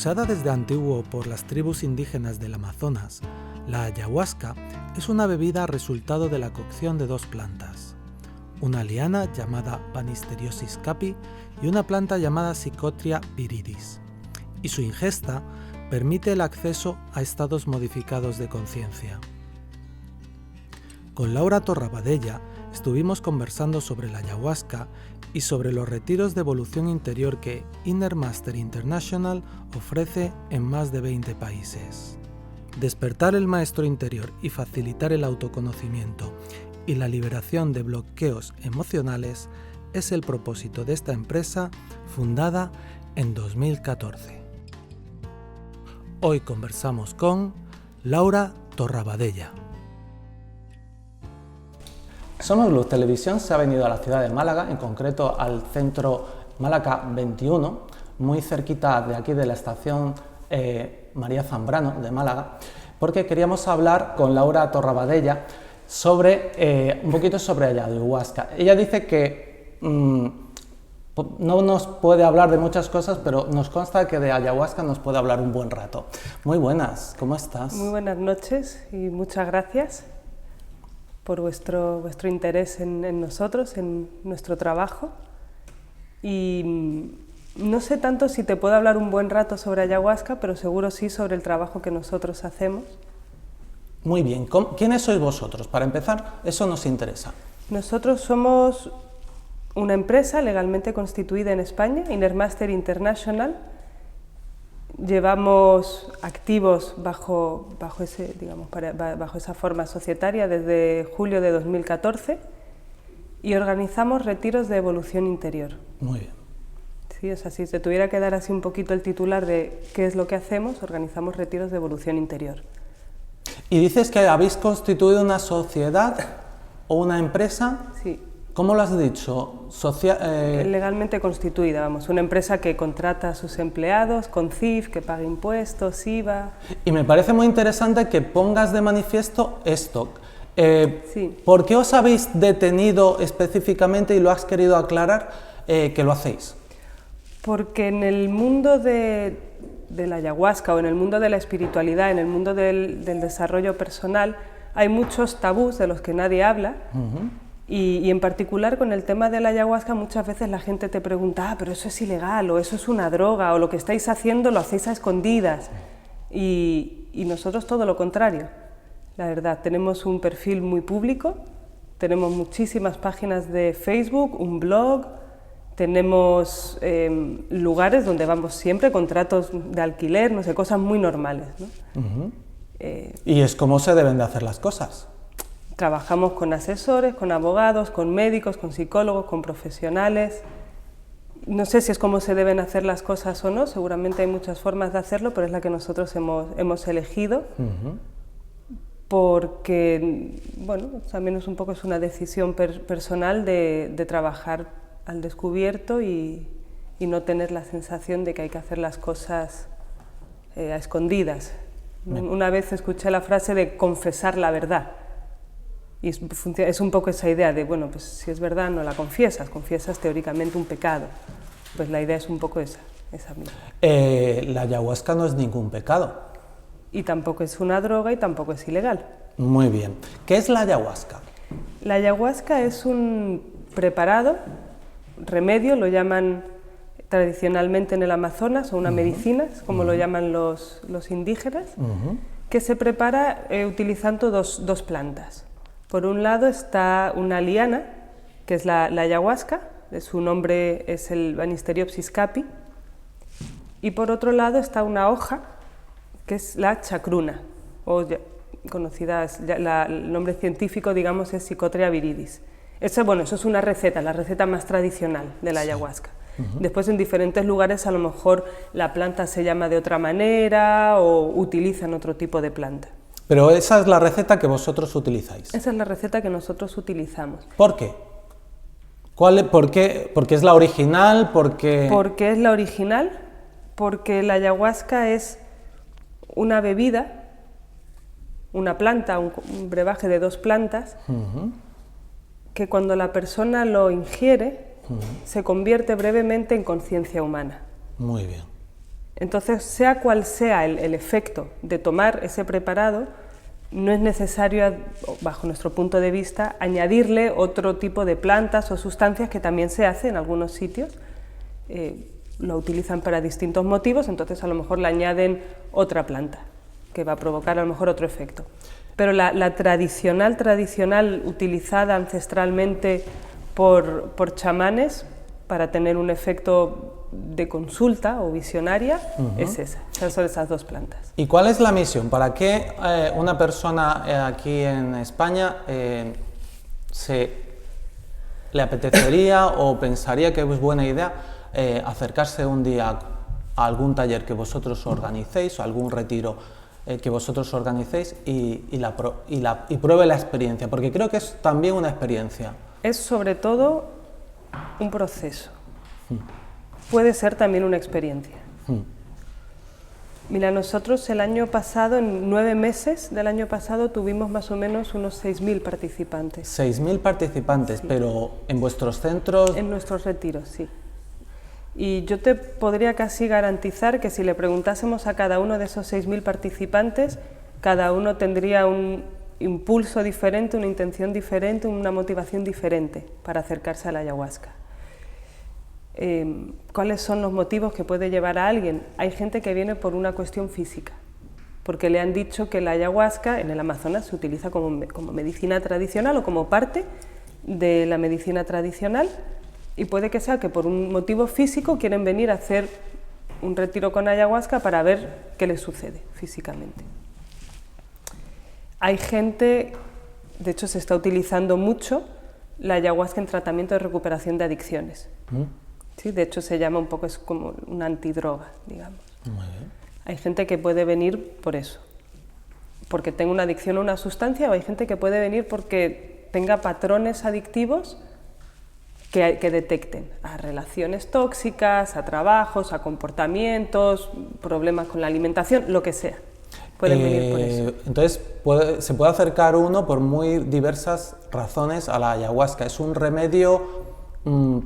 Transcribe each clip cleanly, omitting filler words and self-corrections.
Usada desde antiguo por las tribus indígenas del Amazonas, la ayahuasca es una bebida resultado de la cocción de dos plantas, una liana llamada Banisteriopsis caapi y una planta llamada Psychotria viridis, y su ingesta permite el acceso a estados modificados de conciencia. Con Laura Torrabadella estuvimos conversando sobre la ayahuasca y sobre los retiros de evolución interior que Inner Master International ofrece en más de 20 países. Despertar el maestro interior y facilitar el autoconocimiento y la liberación de bloqueos emocionales es el propósito de esta empresa fundada en 2014. Hoy conversamos con Laura Torrabadella. Somos Luz Televisión se ha venido a la ciudad de Málaga, en concreto al centro Málaga 21, muy cerquita de aquí de la estación María Zambrano de Málaga, porque queríamos hablar con Laura Torrabadella sobre un poquito sobre la ayahuasca. Ella dice que no nos puede hablar de muchas cosas, pero nos consta que de ayahuasca nos puede hablar un buen rato. Muy buenas, ¿cómo estás? Muy buenas noches y muchas gracias por vuestro interés en nosotros, en nuestro trabajo. Y no sé tanto si te puedo hablar un buen rato sobre ayahuasca, pero seguro sí sobre el trabajo que nosotros hacemos. Muy bien, ¿quiénes sois vosotros? Para empezar, eso nos interesa. Nosotros somos una empresa legalmente constituida en España, Inner Master International. Llevamos activos bajo esa forma societaria desde julio de 2014 y organizamos retiros de evolución interior. Muy bien. Sí, o sea, si te tuviera que dar así un poquito el titular de qué es lo que hacemos, organizamos retiros de evolución interior. Y dices que habéis constituido una sociedad o una empresa. Sí. ¿Cómo lo has dicho? Legalmente constituida, una empresa que contrata a sus empleados con CIF, que paga impuestos, IVA... Y me parece muy interesante que pongas de manifiesto esto. Sí. ¿Por qué os habéis detenido específicamente y lo has querido aclarar que lo hacéis? Porque en el mundo de la ayahuasca o en el mundo de la espiritualidad, en el mundo del desarrollo personal, hay muchos tabús de los que nadie habla. Y en particular con el tema de la ayahuasca muchas veces la gente te pregunta pero eso es ilegal, o eso es una droga, o lo que estáis haciendo lo hacéis a escondidas. Y nosotros todo lo contrario, la verdad. Tenemos un perfil muy público, tenemos muchísimas páginas de Facebook, un blog, tenemos lugares donde vamos siempre, contratos de alquiler, no sé, cosas muy normales, ¿no? Y es como se deben de hacer las cosas. Trabajamos con asesores, con abogados, con médicos, con psicólogos, con profesionales. No sé si es como se deben hacer las cosas o no, seguramente hay muchas formas de hacerlo, pero es la que nosotros hemos elegido, porque, bueno, también es una decisión personal de trabajar al descubierto y no tener la sensación de que hay que hacer las cosas a escondidas. Una vez escuché la frase de confesar la verdad. Y es un poco esa idea de, bueno, pues si es verdad no la confiesas teóricamente un pecado. Pues la idea es un poco esa misma. La ayahuasca no es ningún pecado. Y tampoco es una droga y tampoco es ilegal. Muy bien. ¿Qué es la ayahuasca? La ayahuasca es un preparado, remedio, lo llaman tradicionalmente en el Amazonas, o una medicina, como lo llaman los indígenas, que se prepara utilizando dos plantas. Por un lado está una liana, que es la ayahuasca, su nombre es el Banisteriopsis caapi, y por otro lado está una hoja, que es la chacruna, o conocida, el nombre científico, digamos, es Psychotria viridis. Eso es una receta, la receta más tradicional de la ayahuasca. Después en diferentes lugares a lo mejor la planta se llama de otra manera o utilizan otro tipo de planta. Pero esa es la receta que vosotros utilizáis. Esa es la receta que nosotros utilizamos. ¿Por qué? ¿Por qué? ¿Porque es la original? Porque es la original, porque la ayahuasca es una bebida, una planta, un brebaje de dos plantas, que cuando la persona lo ingiere se convierte brevemente en conciencia humana. Muy bien. Entonces, sea cual sea el efecto de tomar ese preparado, no es necesario, bajo nuestro punto de vista, añadirle otro tipo de plantas o sustancias, que también se hace en algunos sitios. Lo utilizan para distintos motivos, entonces a lo mejor le añaden otra planta, que va a provocar a lo mejor otro efecto. Pero la tradicional, utilizada ancestralmente por chamanes para tener un efecto de consulta o visionaria, es esa. Son esas dos plantas. ¿Y cuál es la misión? ¿Para qué una persona aquí en España le apetecería o pensaría que es buena idea acercarse un día a algún taller que vosotros organicéis o algún retiro que vosotros organicéis y pruebe la experiencia? Porque creo que es también una experiencia. Es sobre todo un proceso. Puede ser también una experiencia. Mira, nosotros el año pasado, en 9 meses del año pasado, tuvimos más o menos unos 6.000 participantes. 6.000 participantes, sí. Pero ¿en vuestros centros? En nuestros retiros, sí. Y yo te podría casi garantizar que si le preguntásemos a cada uno de esos 6.000 participantes, cada uno tendría un impulso diferente, una intención diferente, una motivación diferente para acercarse a la ayahuasca. ¿Cuáles son los motivos que puede llevar a alguien? Hay gente que viene por una cuestión física, porque le han dicho que la ayahuasca en el Amazonas se utiliza como medicina tradicional o como parte de la medicina tradicional, y puede que sea que por un motivo físico quieren venir a hacer un retiro con ayahuasca para ver qué les sucede físicamente. Hay gente, de hecho se está utilizando mucho la ayahuasca en tratamiento de recuperación de adicciones. Sí, de hecho se llama un poco, es como una antidroga, digamos. Muy bien. Hay gente que puede venir por eso, porque tenga una adicción a una sustancia, o hay gente que puede venir porque tenga patrones adictivos que detecten a relaciones tóxicas, a trabajos, a comportamientos, problemas con la alimentación, lo que sea. Pueden venir por eso. Entonces, se puede acercar uno por muy diversas razones a la ayahuasca. Es un remedio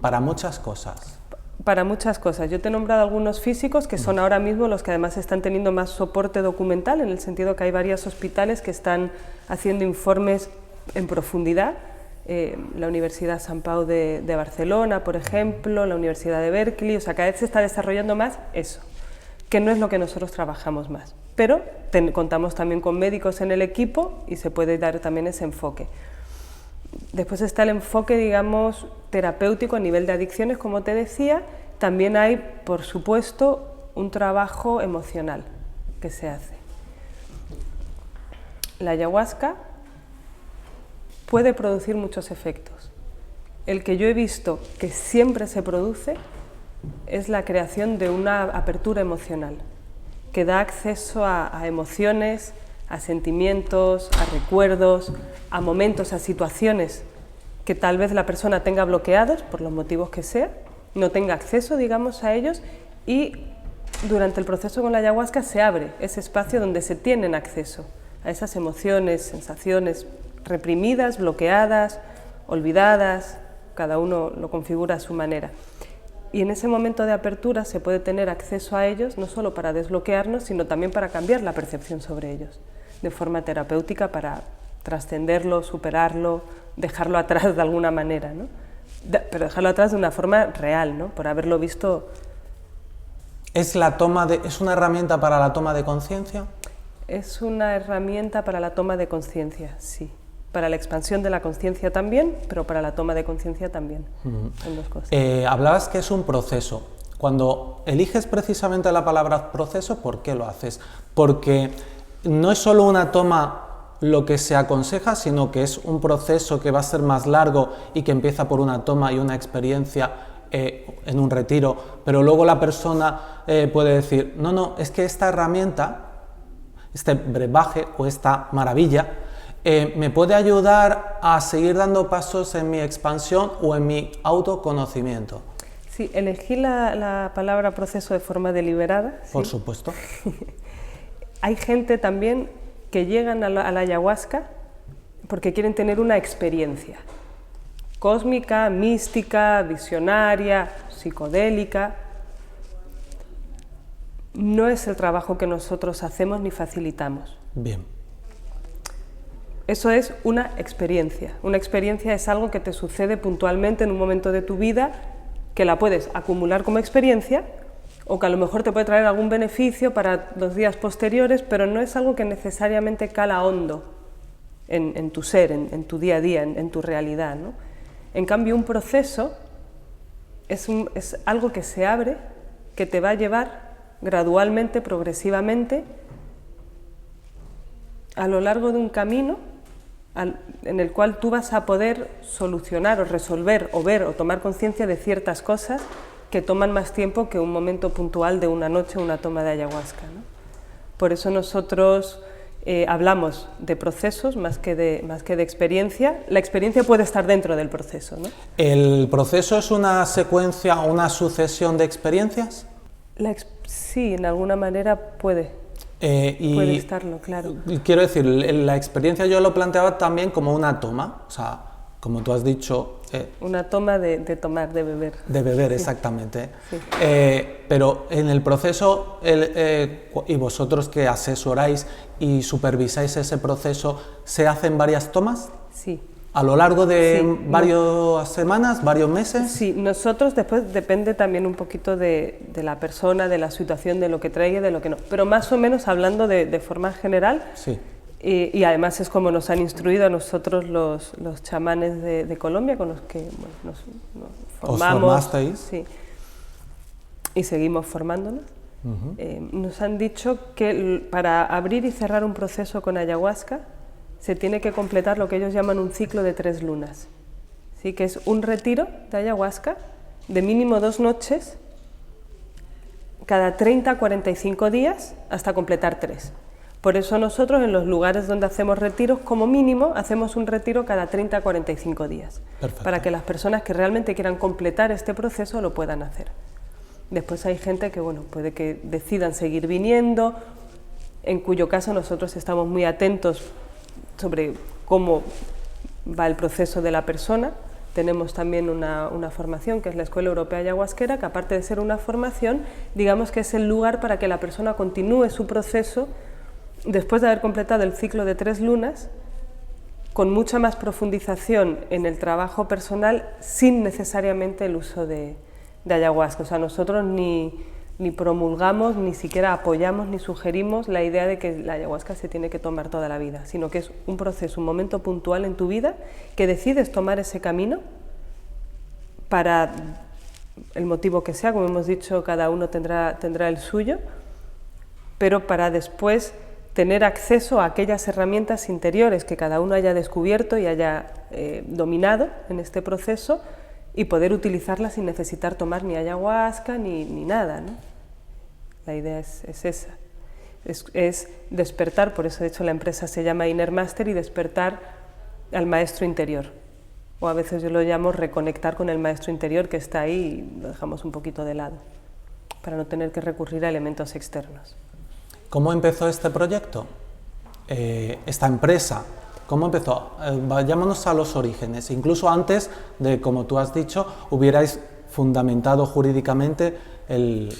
para muchas cosas. Para muchas cosas. Yo te he nombrado algunos físicos que son ahora mismo los que además están teniendo más soporte documental, en el sentido que hay varios hospitales que están haciendo informes en profundidad. La Universidad Sant Pau de Barcelona, por ejemplo, la Universidad de Berkeley, o sea, cada vez se está desarrollando más eso, que no es lo que nosotros trabajamos más. Pero contamos también con médicos en el equipo y se puede dar también ese enfoque. Después está el enfoque, digamos, terapéutico a nivel de adicciones, como te decía. También hay, por supuesto, un trabajo emocional que se hace. La ayahuasca puede producir muchos efectos. El que yo he visto que siempre se produce es la creación de una apertura emocional, que da acceso a emociones, a sentimientos, a recuerdos, a momentos, a situaciones que tal vez la persona tenga bloqueados por los motivos que sea, no tenga acceso, digamos, a ellos, y durante el proceso con la ayahuasca se abre ese espacio donde se tienen acceso a esas emociones, sensaciones reprimidas, bloqueadas, olvidadas, cada uno lo configura a su manera. Y en ese momento de apertura se puede tener acceso a ellos, no solo para desbloquearnos, sino también para cambiar la percepción sobre ellos, de forma terapéutica, para trascenderlo, superarlo, dejarlo atrás de alguna manera, ¿no? Pero dejarlo atrás de una forma real, ¿no? Por haberlo visto. ¿Es una herramienta para la toma de conciencia? Es una herramienta para la toma de conciencia, sí. Para la expansión de la conciencia también, pero para la toma de conciencia también. Son dos cosas. Hablabas que es un proceso. Cuando eliges precisamente la palabra proceso, ¿por qué lo haces? Porque no es solo una toma lo que se aconseja, sino que es un proceso que va a ser más largo y que empieza por una toma y una experiencia en un retiro, pero luego la persona puede decir, no, es que esta herramienta, este brebaje o esta maravilla, me puede ayudar a seguir dando pasos en mi expansión o en mi autoconocimiento. Sí, elegí la palabra proceso de forma deliberada. Por ¿sí? supuesto. Hay gente también que llegan a la ayahuasca porque quieren tener una experiencia cósmica, mística, visionaria, psicodélica. no es el trabajo que nosotros hacemos ni facilitamos. Bien. Eso es una experiencia. Una experiencia es algo que te sucede puntualmente en un momento de tu vida, que la puedes acumular como experiencia o que a lo mejor te puede traer algún beneficio para los días posteriores, pero no es algo que necesariamente cala hondo en tu ser, en tu día a día, en tu realidad, ¿no? En cambio, un proceso es algo que se abre, que te va a llevar gradualmente, progresivamente, a lo largo de un camino en el cual tú vas a poder solucionar o resolver o ver o tomar conciencia de ciertas cosas que toman más tiempo que un momento puntual de una noche o una toma de ayahuasca, ¿no? Por eso nosotros hablamos de procesos más que de experiencia. La experiencia puede estar dentro del proceso, ¿no? ¿El proceso es una secuencia o una sucesión de experiencias? Sí, en alguna manera puede estarlo, claro. Quiero decir, la experiencia yo lo planteaba también como una toma, o sea, como tú has dicho... una toma de tomar, de beber. De beber, sí. Exactamente. Sí. Pero en el proceso, y vosotros que asesoráis y supervisáis ese proceso, ¿se hacen varias tomas? Sí. ¿A lo largo de varias semanas, varios meses? Sí, nosotros después depende también un poquito de la persona, de la situación, de lo que traiga y de lo que no. Pero más o menos hablando de forma general, sí. Y además es como nos han instruido a nosotros los chamanes de Colombia, con los que nos formamos. ¿Os formasteis? Sí, y seguimos formándonos. Nos han dicho que para abrir y cerrar un proceso con ayahuasca, se tiene que completar lo que ellos llaman un ciclo de 3 lunas, ¿sí? Que es un retiro de ayahuasca de mínimo 2 noches, cada 30 a 45 días, hasta completar 3. Por eso nosotros en los lugares donde hacemos retiros, como mínimo, hacemos un retiro cada 30 a 45 días, perfecto, para que las personas que realmente quieran completar este proceso lo puedan hacer. Después hay gente que, bueno, puede que decidan seguir viniendo, en cuyo caso nosotros estamos muy atentos sobre cómo va el proceso de la persona. Tenemos también una formación que es la Escuela Europea Ayahuasquera, que aparte de ser una formación, digamos que es el lugar para que la persona continúe su proceso después de haber completado el ciclo de 3 lunas, con mucha más profundización en el trabajo personal, sin necesariamente el uso de ayahuasca. O sea, nosotros ni promulgamos, ni siquiera apoyamos, ni sugerimos la idea de que la ayahuasca se tiene que tomar toda la vida, sino que es un proceso, un momento puntual en tu vida, que decides tomar ese camino para el motivo que sea, como hemos dicho, cada uno tendrá el suyo, pero para después tener acceso a aquellas herramientas interiores que cada uno haya descubierto y haya dominado en este proceso, y poder utilizarla sin necesitar tomar ni ayahuasca ni nada, ¿no? La idea es esa, es despertar, por eso de hecho la empresa se llama Inner Master, y despertar al maestro interior, o a veces yo lo llamo reconectar con el maestro interior que está ahí y lo dejamos un poquito de lado, para no tener que recurrir a elementos externos. ¿Cómo empezó este proyecto? Esta empresa. ¿Cómo empezó? Vayámonos a los orígenes, incluso antes de, como tú has dicho, hubierais fundamentado jurídicamente el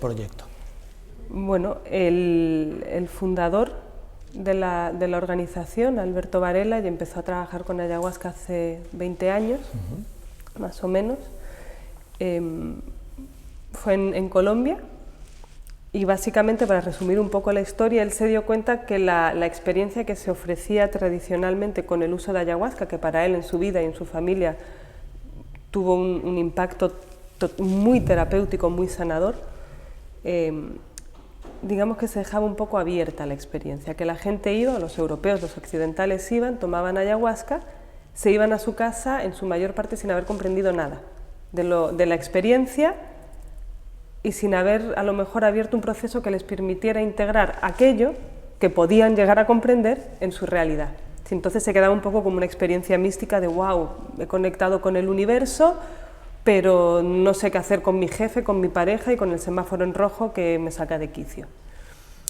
proyecto. Bueno, el fundador de la organización, Alberto Varela, ya empezó a trabajar con ayahuasca hace 20 años, más o menos. Fue en Colombia. Y básicamente, para resumir un poco la historia, él se dio cuenta que la experiencia que se ofrecía tradicionalmente con el uso de ayahuasca, que para él en su vida y en su familia tuvo un impacto muy terapéutico, muy sanador, digamos que se dejaba un poco abierta la experiencia, que la gente iba, los europeos, los occidentales iban, tomaban ayahuasca, se iban a su casa en su mayor parte sin haber comprendido nada de la experiencia, y sin haber a lo mejor abierto un proceso que les permitiera integrar aquello que podían llegar a comprender en su realidad. Entonces se quedaba un poco como una experiencia mística de wow, he conectado con el universo, pero no sé qué hacer con mi jefe, con mi pareja y con el semáforo en rojo que me saca de quicio.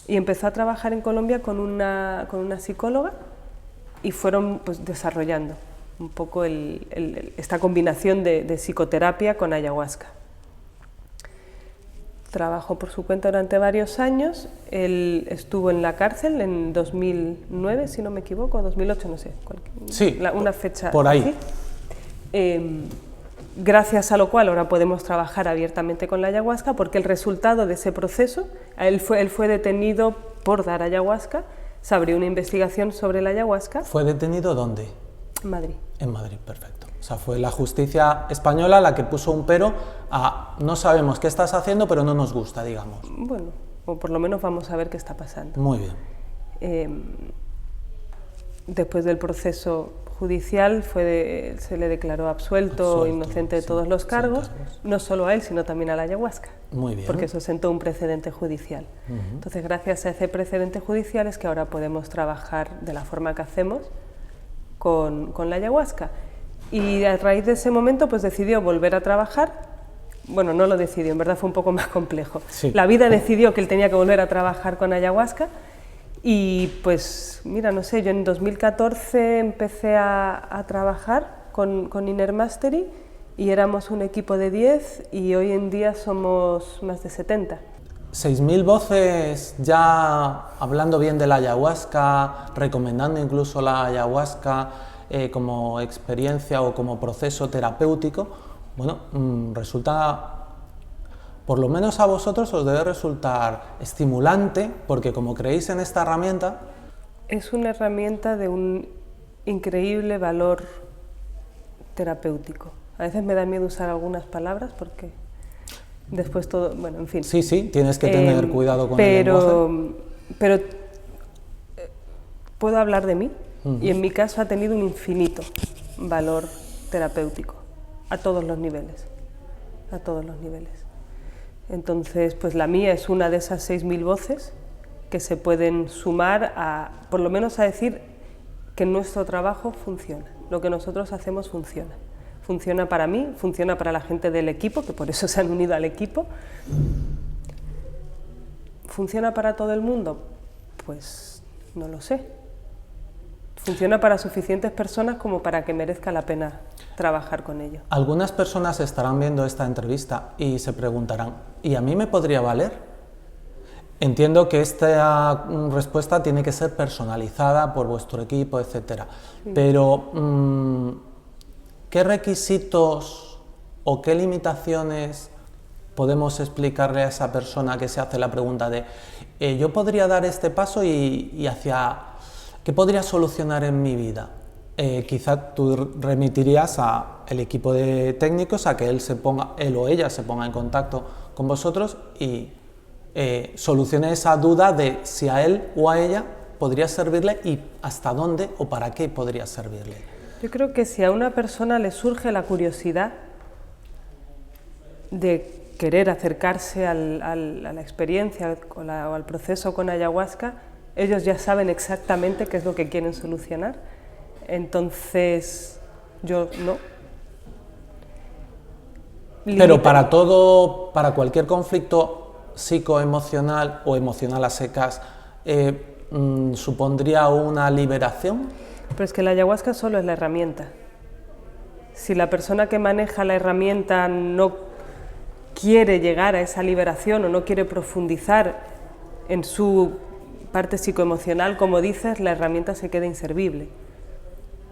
Y empezó a trabajar en Colombia con una psicóloga, y fueron pues desarrollando un poco esta combinación de psicoterapia con ayahuasca. trabajó por su cuenta durante varios años. Él estuvo en la cárcel en 2009, si no me equivoco, 2008, no sé, sí, una fecha por ahí. Así. Gracias a lo cual ahora podemos trabajar abiertamente con la ayahuasca, porque el resultado de ese proceso, él fue detenido por dar ayahuasca, se abrió una investigación sobre la ayahuasca. ¿Fue detenido dónde? En Madrid. En Madrid, perfecto. O sea, fue la justicia española la que puso un pero a no sabemos qué estás haciendo, pero no nos gusta, digamos. Bueno, o por lo menos vamos a ver qué está pasando. Muy bien. Después del proceso judicial se le declaró absuelto, inocente de todos los cargos, no solo a él, sino también a la ayahuasca. Muy bien. Porque eso sentó un precedente judicial. Entonces, gracias a ese precedente judicial es que ahora podemos trabajar de la forma que hacemos con la ayahuasca. Y a raíz de ese momento pues decidió volver a trabajar. Bueno, no lo decidió, en verdad fue un poco más complejo. Sí. La vida decidió que él tenía que volver a trabajar con ayahuasca y pues mira, no sé, yo en 2014 empecé a trabajar con Inner Mastery y éramos un equipo de 10 y hoy en día somos más de 70. 6.000 voces ya hablando bien de la ayahuasca, recomendando incluso la ayahuasca como experiencia o como proceso terapéutico, bueno, resulta, por lo menos a vosotros os debe resultar estimulante, porque como creéis en esta herramienta... Es una herramienta de un increíble valor terapéutico. A veces me da miedo usar algunas palabras porque después todo, bueno, en fin. Sí, sí, tienes que tener cuidado con el lenguaje. Pero puedo hablar de mí. Y en mi caso ha tenido un infinito valor terapéutico, a todos los niveles, a todos los niveles. Entonces, pues la mía es una de esas 6.000 voces que se pueden sumar a, por lo menos a decir que nuestro trabajo funciona, lo que nosotros hacemos funciona. Funciona para mí, funciona para la gente del equipo, que por eso se han unido al equipo. ¿Funciona para todo el mundo? Pues no lo sé. Funciona para suficientes personas como para que merezca la pena trabajar con ello. Algunas personas estarán viendo esta entrevista y se preguntarán, ¿y a mí me podría valer? Entiendo que esta respuesta tiene que ser personalizada por vuestro equipo, etc. Sí. Pero, ¿qué requisitos o qué limitaciones podemos explicarle a esa persona que se hace la pregunta de yo podría dar este paso y hacia... ¿Qué podría solucionar en mi vida? Quizá tú remitirías al equipo de técnicos a que él o ella se ponga en contacto con vosotros y solucione esa duda de si a él o a ella podría servirle y hasta dónde o para qué podría servirle. Yo creo que si a una persona le surge la curiosidad de querer acercarse a la experiencia o al proceso con ayahuasca, ellos ya saben exactamente qué es lo que quieren solucionar, entonces yo no. Pero para cualquier conflicto psicoemocional o emocional a secas, ¿supondría una liberación? Pero es que la ayahuasca solo es la herramienta. Si la persona que maneja la herramienta no quiere llegar a esa liberación o no quiere profundizar en su parte psicoemocional, como dices, la herramienta se queda inservible.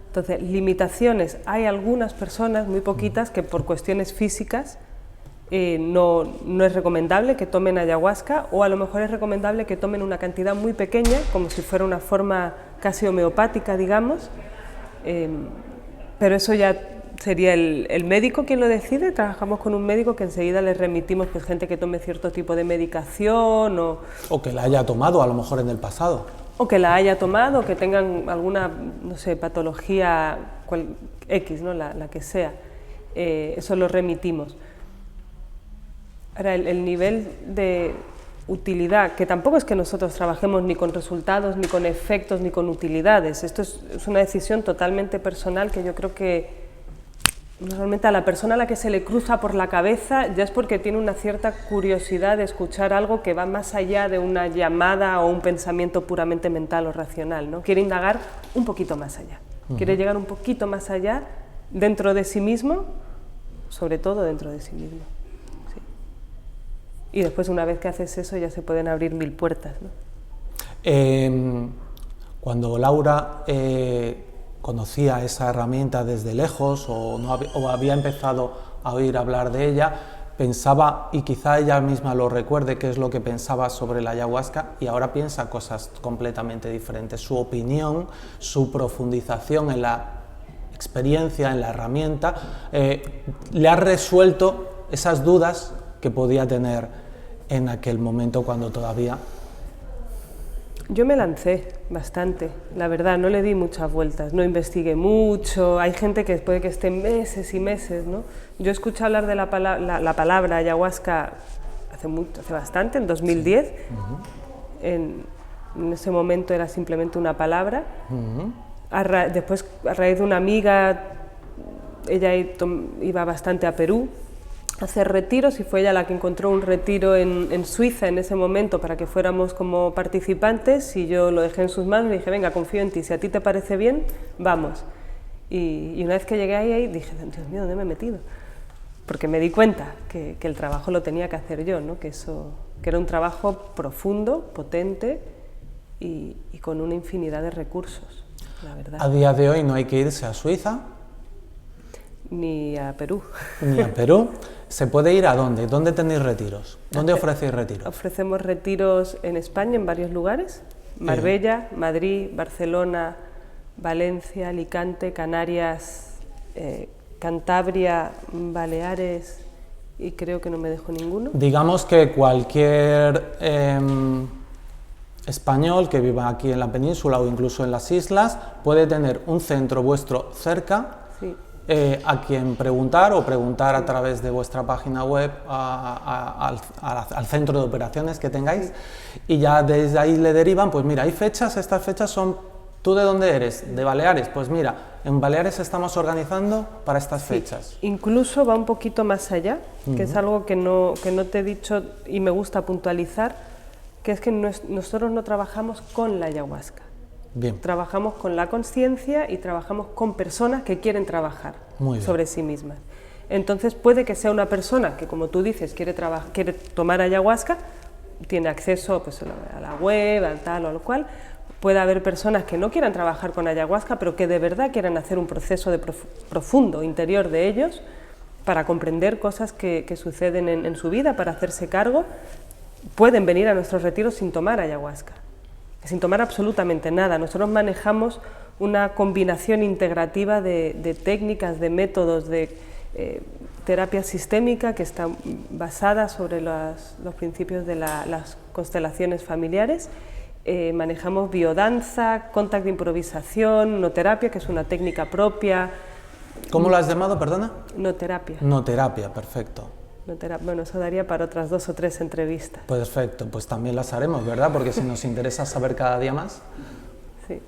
Entonces, limitaciones. Hay algunas personas, muy poquitas, que por cuestiones físicas no es recomendable que tomen ayahuasca, o a lo mejor es recomendable que tomen una cantidad muy pequeña, como si fuera una forma casi homeopática, digamos, pero eso ya sería el médico quien lo decide. Trabajamos con un médico que enseguida les remitimos pues, gente que tome cierto tipo de medicación o que la haya tomado a lo mejor en el pasado. O que la haya tomado, que tengan alguna, no sé, patología X, ¿no? la que sea. Eso lo remitimos. Ahora, el nivel de utilidad, que tampoco es que nosotros trabajemos ni con resultados, ni con efectos, ni con utilidades. Esto es una decisión totalmente personal que yo creo que normalmente a la persona a la que se le cruza por la cabeza ya es porque tiene una cierta curiosidad de escuchar algo que va más allá de una llamada o un pensamiento puramente mental o racional, ¿no? Quiere indagar un poquito más allá, quiere llegar un poquito más allá dentro de sí mismo, sobre todo dentro de sí mismo. Sí. Y después, una vez que haces eso, ya se pueden abrir 1000 puertas, ¿no? Cuando Laura conocía esa herramienta desde lejos o había empezado a oír hablar de ella, pensaba, y quizá ella misma lo recuerde, qué es lo que pensaba sobre la ayahuasca, y ahora piensa cosas completamente diferentes. Su opinión, su profundización en la experiencia, en la herramienta, le ha resuelto esas dudas que podía tener en aquel momento cuando todavía... Yo me lancé bastante, la verdad, no le di muchas vueltas, no investigué mucho, hay gente que puede que esté meses y meses, ¿no? Yo escuché hablar de la palabra ayahuasca hace bastante, en 2010, sí. En ese momento era simplemente una palabra. Después, a raíz de una amiga, ella iba bastante a Perú a hacer retiros, y fue ella la que encontró un retiro en Suiza en ese momento para que fuéramos como participantes, y yo lo dejé en sus manos y le dije, venga, confío en ti, si a ti te parece bien, vamos. Y una vez que llegué ahí dije, Dios mío, ¿dónde me he metido? Porque me di cuenta que el trabajo lo tenía que hacer yo, ¿no? que era un trabajo profundo, potente y con una infinidad de recursos, la verdad. A día de hoy no hay que irse a Suiza. Ni a Perú. Ni a Perú. ¿Se puede ir a dónde? ¿Dónde tenéis retiros? ¿Dónde ofrecéis retiros? Ofrecemos retiros en España, en varios lugares. Marbella, Madrid, Barcelona, Valencia, Alicante, Canarias, Cantabria, Baleares, y creo que no me dejo ninguno. Digamos que cualquier español que viva aquí en la península o incluso en las islas puede tener un centro vuestro cerca. Sí. A quien preguntar o preguntar a través de vuestra página web al centro de operaciones que tengáis, y ya desde ahí le derivan, pues mira, hay fechas, estas fechas son, ¿tú de dónde eres? De Baleares, pues mira, en Baleares estamos organizando para estas fechas. Incluso va un poquito más allá, que es algo que no te he dicho y me gusta puntualizar, que es que nosotros no trabajamos con la ayahuasca. Bien. Trabajamos con la conciencia y trabajamos con personas que quieren trabajar sobre sí mismas. Entonces puede que sea una persona que, como tú dices, quiere tomar ayahuasca, tiene acceso pues, a la web, al tal o al cual. Puede haber personas que no quieran trabajar con ayahuasca, pero que de verdad quieran hacer un proceso profundo interior de ellos para comprender cosas que suceden en su vida, para hacerse cargo. Pueden venir a nuestros retiros sin tomar ayahuasca, sin tomar absolutamente nada. Nosotros manejamos una combinación integrativa de técnicas, de métodos, de terapia sistémica que está basada sobre los principios de las constelaciones familiares. Manejamos biodanza, contact de improvisación, noterapia, que es una técnica propia. ¿Cómo lo has llamado, perdona? Noterapia. Noterapia, perfecto. Bueno, eso daría para otras 2 o 3 entrevistas. Perfecto, pues también las haremos, ¿verdad? Porque si nos interesa saber cada día más. Sí.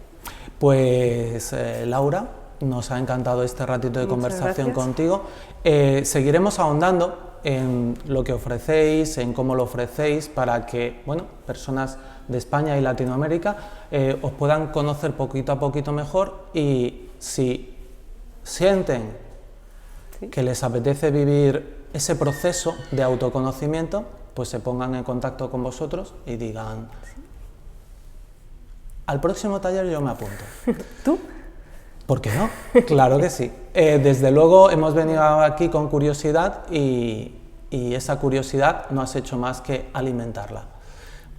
Pues Laura, nos ha encantado este ratito de conversación contigo. Seguiremos ahondando en lo que ofrecéis, en cómo lo ofrecéis, para que, bueno, personas de España y Latinoamérica os puedan conocer poquito a poquito mejor, y si sienten que les apetece vivir ese proceso de autoconocimiento, pues se pongan en contacto con vosotros y digan, al próximo taller yo me apunto. ¿Tú? ¿Por qué no? Claro que sí. Desde luego hemos venido aquí con curiosidad y esa curiosidad no has hecho más que alimentarla.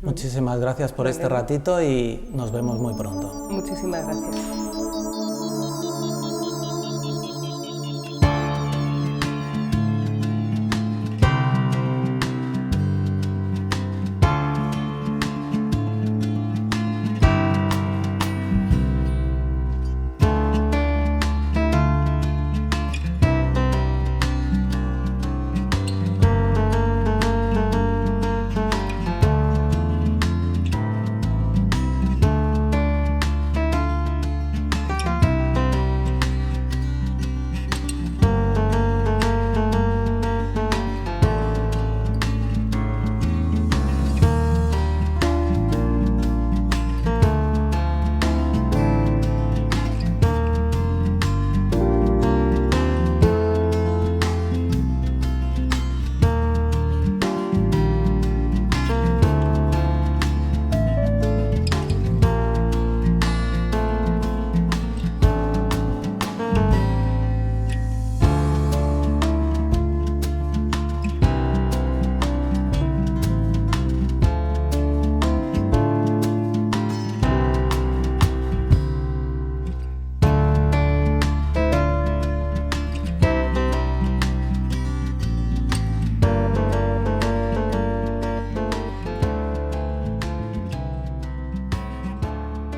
Muchísimas gracias por este ratito y nos vemos muy pronto. Muchísimas gracias.